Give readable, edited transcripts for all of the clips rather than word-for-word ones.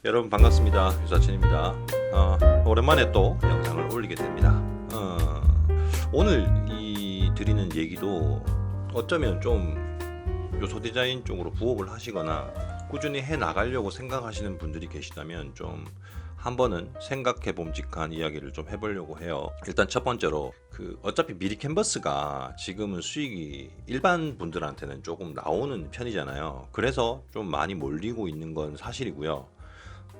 여러분 반갑습니다. 유사천입니다. 오랜만에 또 영상을 올리게 됩니다. 오늘 드리는 얘기도 어쩌면 좀 요소 디자인 쪽으로 부업을 하시거나 꾸준히 해 나가려고 생각하시는 분들이 계시다면 좀 한 번은 생각해 봄직한 이야기를 좀 해보려고 해요. 일단 첫 번째로 어차피 미리 캔버스가 지금은 수익이 일반 분들한테는 조금 나오는 편이잖아요. 그래서 좀 많이 몰리고 있는 건 사실이고요.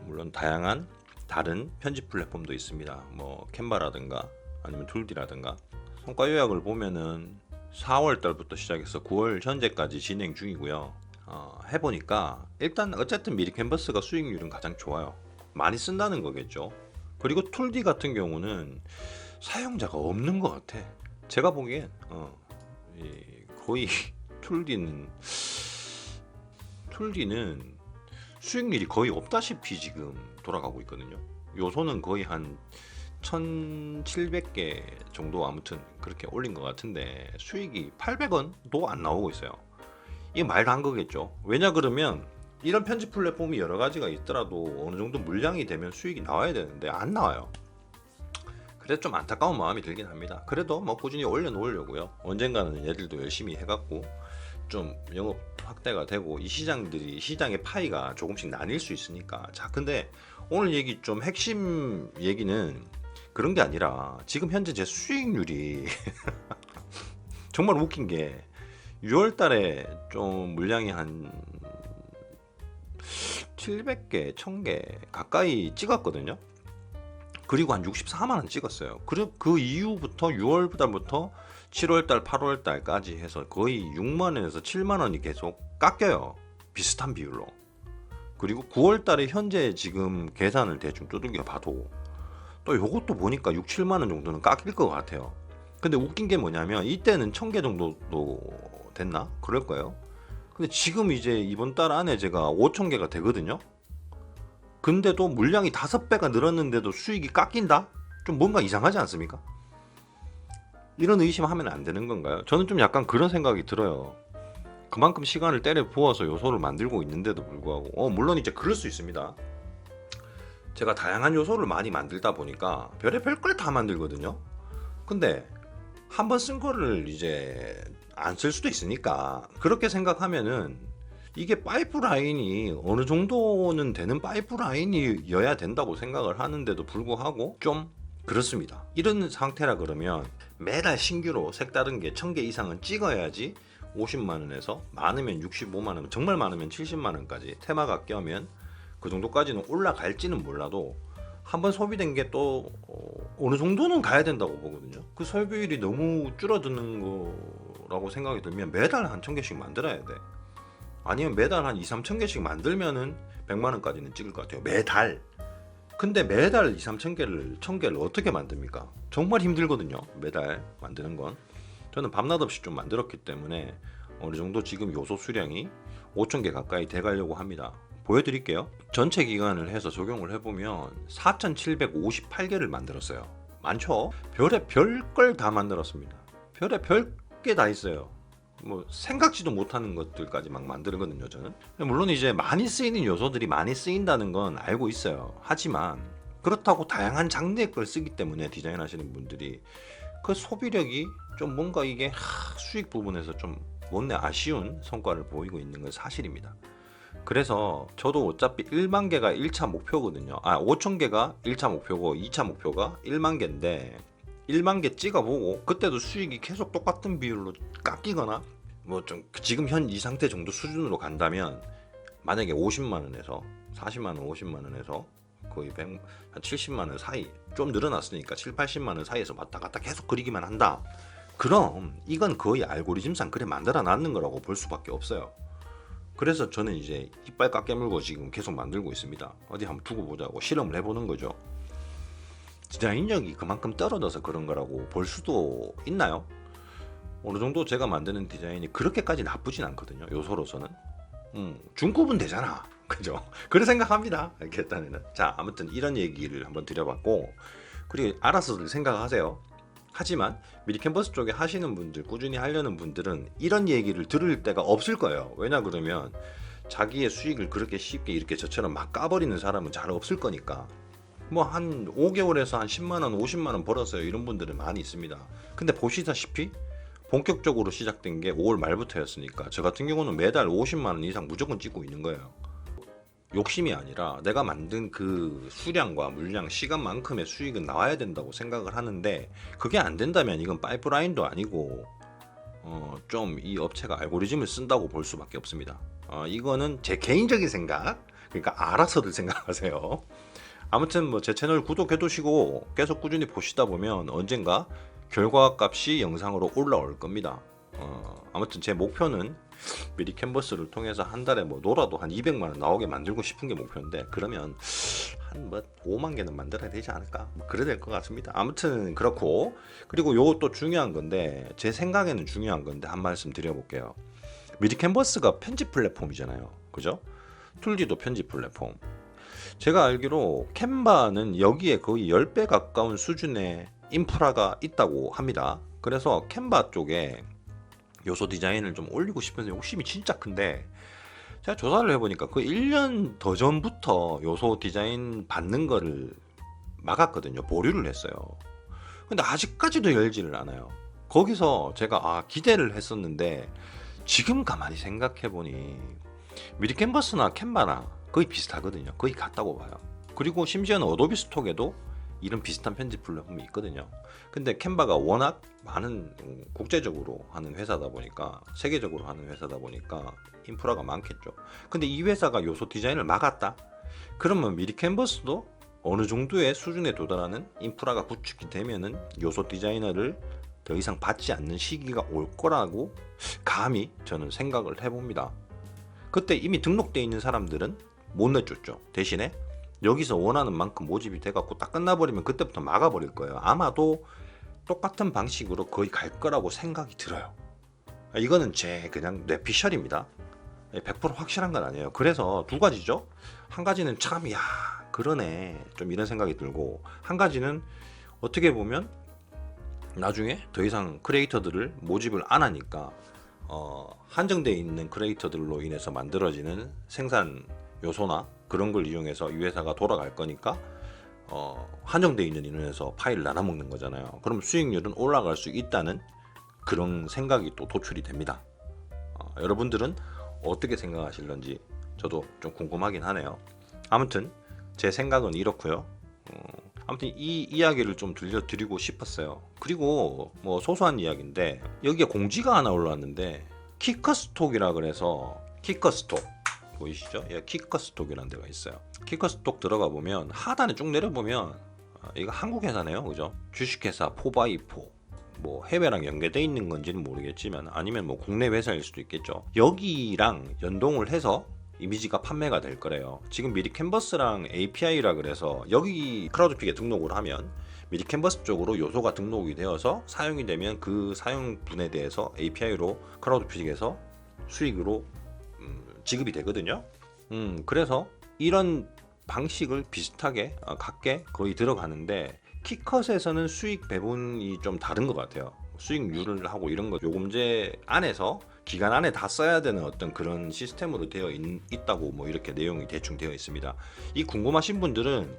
물론 다양한 다른 편집 플랫폼도 있습니다. 뭐 캔바라든가 아니면 툴디라든가. 성과 요약을 보면은 4월 달부터 시작해서 9월 현재까지 진행 중이고요. 해보니까 일단 어쨌든 미리 캔버스가 수익률은 가장 좋아요. 많이 쓴다는 거겠죠. 그리고 툴디 같은 경우는 사용자가 없는 것 같아. 제가 보기엔 거의 툴디는 수익률이 거의 없다시피 지금 돌아가고 있거든요. 요소는 거의 한 1700개 정도 아무튼 그렇게 올린 것 같은데 수익이 800원도 안 나오고 있어요. 이게 말도 안 거겠죠. 왜냐 그러면 이런 편집 플랫폼이 여러 가지가 있더라도 어느 정도 물량이 되면 수익이 나와야 되는데 안 나와요. 그래서 좀 안타까운 마음이 들긴 합니다. 그래도 뭐 꾸준히 올려놓으려고요. 언젠가는 얘들도 열심히 해갖고 좀 영업 확대가 되고 이 시장의 파이가 조금씩 나뉠 수 있으니까. 자, 근데 오늘 얘기 좀 핵심 얘기는 그런 게 아니라 지금 현재 제 수익률이 정말 웃긴 게 6월 달에 좀 물량이 한 700개, 1000개 가까이 찍었거든요. 그리고 한 64만 원 찍었어요. 그 이후부터 6월 달부터 7월 달, 8월 달까지 해서 거의 6만 원에서 7만 원이 계속 깎여요. 비슷한 비율로. 그리고 9월 달에 현재 지금 계산을 대충 두들겨 봐도 또 요것도 보니까 6, 7만 원 정도는 깎일 것 같아요. 근데 웃긴 게 뭐냐면 이때는 1000개 정도도 됐나? 그럴 거예요. 근데 지금 이제 이번 달 안에 제가 5000개가 되거든요. 근데도 물량이 5배가 늘었는데도 수익이 깎인다? 좀 뭔가 이상하지 않습니까? 이런 의심하면 안 되는 건가요? 저는 좀 약간 그런 생각이 들어요. 그만큼 시간을 때려 부어서 요소를 만들고 있는데도 불구하고 물론 이제 그럴 수 있습니다. 제가 다양한 요소를 많이 만들다 보니까 별의별 걸 다 만들거든요. 근데 한 번 쓴 거를 이제 안 쓸 수도 있으니까 그렇게 생각하면은 이게 파이프라인이 어느 정도는 되는 파이프라인이어야 된다고 생각을 하는데도 불구하고 좀 그렇습니다. 이런 상태라 그러면 매달 신규로 색다른 게 1000개 이상은 찍어야지 50만원에서 많으면 65만원, 정말 많으면 70만원까지 테마가 껴면 그 정도까지는 올라갈지는 몰라도 한번 소비된 게 또 어느 정도는 가야 된다고 보거든요. 그 소비율이 너무 줄어드는 거라고 생각이 들면 매달 한 1000개씩 만들어야 돼. 아니면 매달 한 2, 3천 개씩 만들면은 100만원까지는 찍을 것 같아요. 매달. 근데 매달 2, 3천 개를 1000개를 어떻게 만듭니까? 정말 힘들거든요. 매달 만드는 건. 저는 밤낮 없이 좀 만들었기 때문에 어느 정도 지금 요소 수량이 5000개 가까이 돼가려고 합니다. 보여드릴게요. 전체 기간을 해서 적용을 해보면 4758개를 만들었어요. 많죠? 별의 별걸 다 만들었습니다. 별의 별게 다 있어요. 뭐 생각지도 못하는 것들까지 막 만들거든요. 저는 물론 이제 많이 쓰이는 요소들이 많이 쓰인다는 건 알고 있어요. 하지만 그렇다고 다양한 장르의 걸 쓰기 때문에 디자인하시는 분들이 그 소비력이 좀 뭔가 이게 수익 부분에서 좀 못내 아쉬운 성과를 보이고 있는 건 사실입니다. 그래서 저도 어차피 1만 개가 1차 목표거든요. 5,000개가 1차 목표고 2차 목표가 1만 개인데 1만 개 찍어보고 그때도 수익이 계속 똑같은 비율로 깎이거나 뭐 좀 지금 현 이 상태 정도 수준으로 간다면 만약에 50만 원에서 40만 원, 50만 원에서 거의 100, 한 70만 원 사이 좀 늘어났으니까 7, 80만 원 사이에서 왔다 갔다 계속 그리기만 한다. 그럼 이건 거의 알고리즘상 그래 만들어 놨는 거라고 볼 수밖에 없어요. 그래서 저는 이제 이빨 깎 깨물고 지금 계속 만들고 있습니다. 어디 한번 두고 보자고 실험을 해보는 거죠. 디자인력이 그만큼 떨어져서 그런 거라고 볼 수도 있나요? 어느 정도 제가 만드는 디자인이 그렇게까지 나쁘진 않거든요. 요소로서는 중급은 되잖아. 그죠? 그런 생각합니다. 일단은. 자, 아무튼 이런 얘기를 한번 드려봤고, 그리고 알아서들 생각하세요. 하지만 미리 캔버스 쪽에 하시는 분들, 꾸준히 하려는 분들은 이런 얘기를 들을 때가 없을 거예요. 왜냐 그러면 자기의 수익을 그렇게 쉽게 이렇게 저처럼 막 까버리는 사람은 잘 없을 거니까. 뭐 한 5개월에서 한 10만 원, 50만 원 벌었어요. 이런 분들은 많이 있습니다. 근데 보시다시피 본격적으로 시작된 게 5월 말부터였으니까 저 같은 경우는 매달 50만 원 이상 무조건 찍고 있는 거예요. 욕심이 아니라 내가 만든 그 수량과 물량, 시간만큼의 수익은 나와야 된다고 생각을 하는데, 그게 안 된다면 이건 파이프라인도 아니고 좀 이 업체가 알고리즘을 쓴다고 볼 수밖에 없습니다. 이거는 제 개인적인 생각, 그러니까 알아서들 생각하세요. 아무튼 뭐 제 채널 구독해 두시고 계속 꾸준히 보시다 보면 언젠가 결과값이 영상으로 올라올 겁니다. 아무튼 제 목표는 미리 캔버스를 통해서 한 달에 뭐 놀아도 한 200만 원 나오게 만들고 싶은 게 목표인데, 그러면 한 뭐 5만 개는 만들어야 되지 않을까? 뭐 그래야 될 것 같습니다. 아무튼 그렇고, 그리고 요거 또 중요한 건데, 제 생각에는 중요한 건데 한 말씀 드려볼게요. 미리 캔버스가 편집 플랫폼이잖아요, 그죠? 툴지도 편집 플랫폼. 제가 알기로 캔바는 여기에 거의 10배 가까운 수준의 인프라가 있다고 합니다. 그래서 캔바 쪽에 요소 디자인을 좀 올리고 싶은 욕심이 진짜 큰데, 제가 조사를 해보니까 그 1년 더 전부터 요소 디자인 받는 거를 막았거든요. 보류를 했어요. 근데 아직까지도 열지를 않아요. 거기서 제가 기대를 했었는데, 지금 가만히 생각해보니 미리 캔버스나 캔바나 거의 비슷하거든요. 거의 같다고 봐요. 그리고 심지어는 어도비 스톡에도 이런 비슷한 편집 플랫폼이 있거든요. 근데 캔바가 워낙 많은 국제적으로 하는 회사다 보니까, 세계적으로 하는 회사다 보니까 인프라가 많겠죠. 근데 이 회사가 요소 디자인을 막았다? 그러면 미리 캔버스도 어느 정도의 수준에 도달하는 인프라가 구축이 되면은 요소 디자이너를 더 이상 받지 않는 시기가 올 거라고 감히 저는 생각을 해봅니다. 그때 이미 등록되어 있는 사람들은 못 내쫓죠. 대신에 여기서 원하는 만큼 모집이 돼갖고 딱 끝나버리면 그때부터 막아버릴 거예요. 아마도 똑같은 방식으로 거의 갈 거라고 생각이 들어요. 이거는 제 그냥 뇌피셜입니다. 100% 확실한 건 아니에요. 그래서 두 가지죠. 한 가지는 참, 야, 그러네, 좀 이런 생각이 들고, 한 가지는 어떻게 보면 나중에 더 이상 크리에이터들을 모집을 안 하니까 한정되어 있는 크리에이터들로 인해서 만들어지는 생산 요소나 그런 걸 이용해서 이 회사가 돌아갈 거니까 한정되어 있는 인원에서 파일을 나눠 먹는 거잖아요. 그럼 수익률은 올라갈 수 있다는 그런 생각이 또 도출이 됩니다. 여러분들은 어떻게 생각하실런지 저도 좀 궁금하긴 하네요. 아무튼 제 생각은 이렇고요. 아무튼 이 이야기를 좀 들려드리고 싶었어요. 그리고 뭐 소소한 이야기인데, 여기에 공지가 하나 올라왔는데, 키커스톡이라 그래서, 키커스톡 보이시죠? 예, 키커스톡이라는 데가 있어요. 키커스톡 들어가 보면 하단에 쭉 내려보면 이거 한국 회사네요, 그죠? 주식회사 4x4, 뭐 해외랑 연계돼 있는 건지는 모르겠지만, 아니면 뭐 국내 회사일 수도 있겠죠. 여기랑 연동을 해서 이미지가 판매가 될 거래요. 지금 미리 캔버스랑 API라 그래서 여기 크라우드픽에 등록을 하면 미리 캔버스 쪽으로 요소가 등록이 되어서 사용이 되면 그 사용분에 대해서 API로 크라우드픽에서 수익으로 지급이 되거든요. 그래서 이런 방식을 비슷하게 같게 거의 들어가는데, 키컷에서는 수익 배분이 좀 다른 것 같아요. 수익률을 하고 이런 거 요금제 안에서 기간 안에 다 써야 되는 어떤 그런 시스템으로 되어 있다고 뭐 이렇게 내용이 대충 되어 있습니다. 이 궁금하신 분들은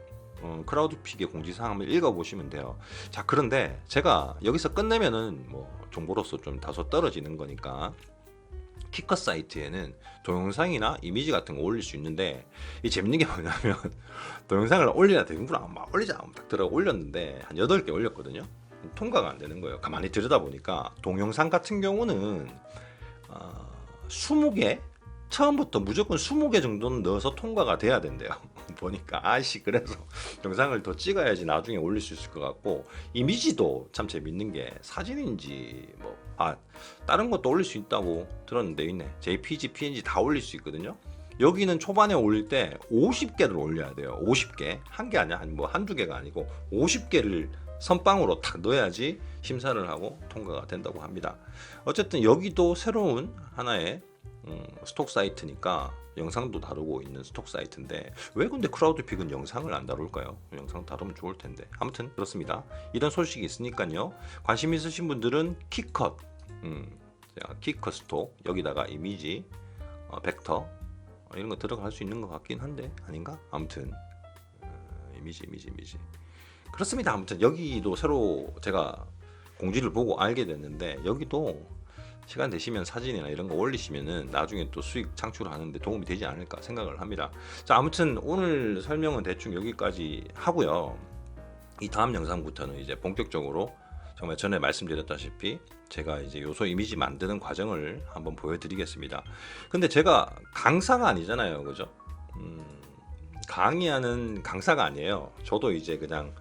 크라우드픽의 공지사항 한번 읽어보시면 돼요. 자, 그런데 제가 여기서 끝내면은 뭐 정보로서 좀 다소 떨어지는 거니까, 키컷 사이트에는 동영상이나 이미지 같은 거 올릴 수 있는데, 이 재밌는 게 뭐냐면 동영상을 올려야 되는구나, 막 올리자 딱 들어 올렸는데 한 8개 올렸거든요. 통과가 안 되는 거예요. 가만히 들여다보니까 동영상 같은 경우는 20개, 처음부터 무조건 20개 정도는 넣어서 통과가 돼야 된대요. 보니까 그래서 영상을 더 찍어야지 나중에 올릴 수 있을 것 같고, 이미지도 참 재밌는 게 사진인지 뭐 다른 것도 올릴 수 있다고 들었는데, 있네. JPG, PNG 다 올릴 수 있거든요. 여기는 초반에 올릴 때 50개를 올려야 돼요. 50개. 한 개 아니야. 뭐 한두 개가 아니고 50개를 선빵으로 탁 넣어야지 심사를 하고 통과가 된다고 합니다. 어쨌든 여기도 새로운 하나의 스톡 사이트니까 영상도 다루고 있는 스톡 사이트인데, 왜 근데 크라우드픽은 영상을 안 다룰까요? 영상 다루면 좋을 텐데. 아무튼 그렇습니다. 이런 소식이 있으니까요. 관심 있으신 분들은 키컷, 키컷 스톡, 여기다가 이미지, 벡터 이런 거 들어갈 수 있는 것 같긴 한데 아닌가? 아무튼 이미지 그렇습니다. 아무튼 여기도 새로 제가 공지를 보고 알게 됐는데 여기도 시간 되시면 사진이나 이런 거 올리시면은 나중에 또 수익 창출하는데 도움이 되지 않을까 생각을 합니다. 자, 아무튼 오늘 설명은 대충 여기까지 하고요. 이 다음 영상부터는 이제 본격적으로 정말 전에 말씀드렸다시피 제가 이제 요소 이미지 만드는 과정을 한번 보여드리겠습니다. 근데 제가 강사가 아니잖아요, 그죠? 강의하는 강사가 아니에요. 저도 이제 그냥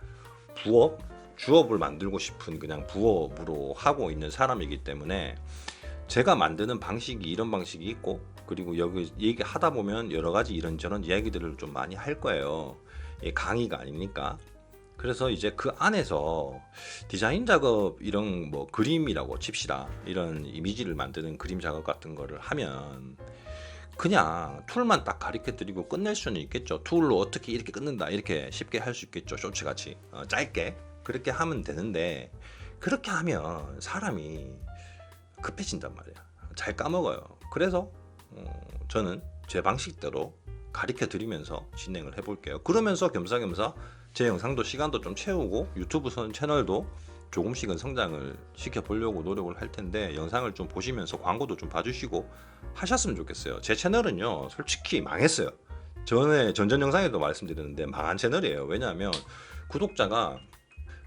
주업을 만들고 싶은 그냥 부업으로 하고 있는 사람이기 때문에 제가 만드는 방식이 이런 방식이 있고 그리고 여기 얘기하다 보면 여러 가지 이런저런 이야기들을 좀 많이 할 거예요. 강의가 아니니까. 그래서 이제 그 안에서 디자인 작업 이런 뭐 그림이라고 칩시다. 이런 이미지를 만드는 그림 작업 같은 거를 하면 그냥 툴만 딱 가르쳐 드리고 끝낼 수는 있겠죠. 툴로 어떻게 이렇게 끊는다 이렇게 쉽게 할 수 있겠죠. 쇼츠같이 짧게 그렇게 하면 되는데 그렇게 하면 사람이 급해진단 말이야. 잘 까먹어요. 그래서 저는 제 방식대로 가르쳐 드리면서 진행을 해볼게요. 그러면서 겸사겸사 제 영상도 시간도 좀 채우고 유튜브 채널도 조금씩은 성장을 시켜보려고 노력을 할 텐데 영상을 좀 보시면서 광고도 좀 봐주시고 하셨으면 좋겠어요. 제 채널은요 솔직히 망했어요. 전전 영상에도 말씀드렸는데 망한 채널이에요. 왜냐하면 구독자가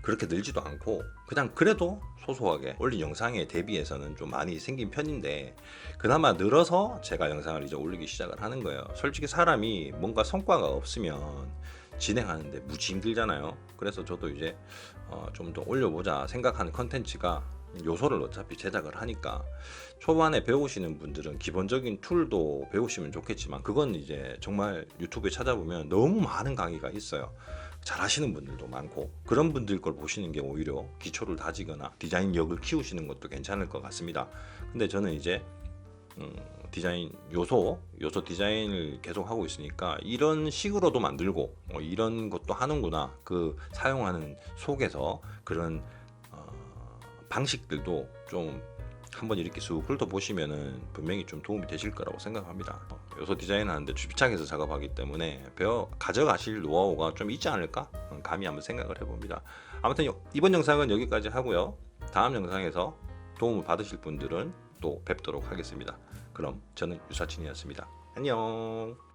그렇게 늘지도 않고 그냥 그래도 소소하게 올린 영상에 대비해서는 좀 많이 생긴 편인데 그나마 늘어서 제가 영상을 이제 올리기 시작을 하는 거예요. 솔직히 사람이 뭔가 성과가 없으면 진행하는데 무지 힘들잖아요. 그래서 저도 이제 좀 더 올려보자 생각하는 컨텐츠가 요소를 어차피 제작을 하니까 초반에 배우시는 분들은 기본적인 툴도 배우시면 좋겠지만 그건 이제 정말 유튜브에 찾아보면 너무 많은 강의가 있어요. 잘 하시는 분들도 많고 그런 분들 걸 보시는 게 오히려 기초를 다지거나 디자인력을 키우시는 것도 괜찮을 것 같습니다. 근데 저는 이제 디자인 요소 디자인을 계속 하고 있으니까 이런 식으로도 만들고 이런 것도 하는구나 그 사용하는 속에서 그런 방식들도 좀 한번 이렇게 쑥 훑어보시면은 분명히 좀 도움이 되실 거라고 생각합니다. 요소 디자인 하는데 주비창에서 작업하기 때문에 가져가실 노하우가 좀 있지 않을까? 감히 한번 생각을 해봅니다. 아무튼 이번 영상은 여기까지 하고요. 다음 영상에서 도움을 받으실 분들은 또 뵙도록 하겠습니다. 그럼 저는 유사친이었습니다. 안녕.